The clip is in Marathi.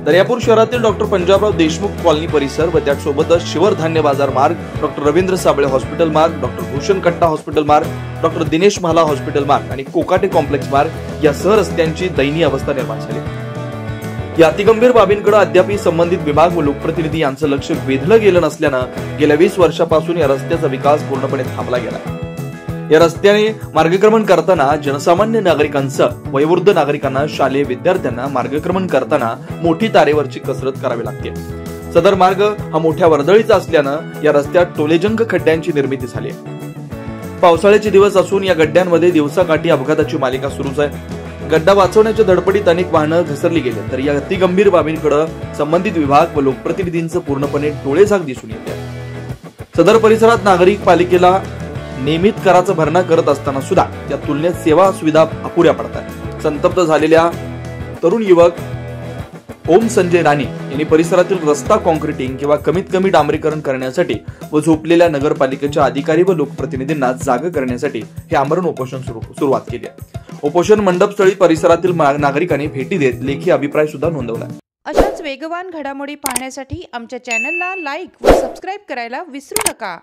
दर्यापूर शहरातील डॉक्टर पंजाबराव देशमुख कॉलनी परिसर व त्यासोबतच शिवर धान्य बाजार मार्ग, डॉक्टर रवींद्र साबळे हॉस्पिटल मार्ग, डॉक्टर भूषण कट्टा हॉस्पिटल मार्ग, डॉक्टर दिनेश म्हाला हॉस्पिटल मार्ग आणि कोकाटे कॉम्प्लेक्स मार्ग या सह रस्त्यांची दयनीय अवस्था निर्माण झाली। या अतिगंभीर बाबींकडे अद्यापही संबंधित विभाग व लोकप्रतिनिधी यांचं लक्ष वेधलं गेलं नसल्यानं गेल्या 20 वर्षापासून या रस्त्याचा विकास पूर्णपणे थांबला गेला। या रस्त्याने मार्गक्रमण करताना जनसामान्य नागरिकांसह वयोवृद्ध नागरिकांना, शालेय विद्यार्थ्यांना मार्गक्रमण करताना मोठी तारेवरची कसरत करावी लागते। सदर मार्ग हा मोठ्या वर्दळीचा असल्यानं या रस्त्यात टोलेजंग खड्ड्यांची निर्मिती झाली आहे। पावसाळ्याचे दिवस असून या गड्ड्यांमध्ये दिवसाकाठी अपघाताची मालिका सुरूच आहे। गड्डा वाचवण्याच्या धडपडीत अनेक वाहनं घसरली गेली तर या अतिगंभीर बाबींकडे संबंधित विभाग व लोकप्रतिनिधींचं पूर्णपणे डोळेझाक दिसून येते। सदर परिसरात नागरिक पालिकेला नियमित कराचा भरणा करत असताना सुद्धा या तुलनेत सेवा सुविधा अपुऱ्या पडतात। संतप्त झालेल्या तरुण युवक ओम संजय राणे यांनी परिसरातील रस्ता कॉन्क्रिटिंग किंवा कमीत कमी डांबरीकरण करण्यासाठी व झोपलेल्या नगरपालिकेच्या अधिकारी व लोकप्रतिनिधींना जागा करण्यासाठी हे आमरण उपोषण सुरुवात केली आहे। उपोषण मंडपस्थळी परिसरातील नागरिकांनी भेटी देत लेखी अभिप्राय सुद्धा नोंदवला। अशाच वेगवान घडामोडी पाहण्यासाठी आमच्या चॅनलला लाईक व सबस्क्राईब करायला विसरू नका।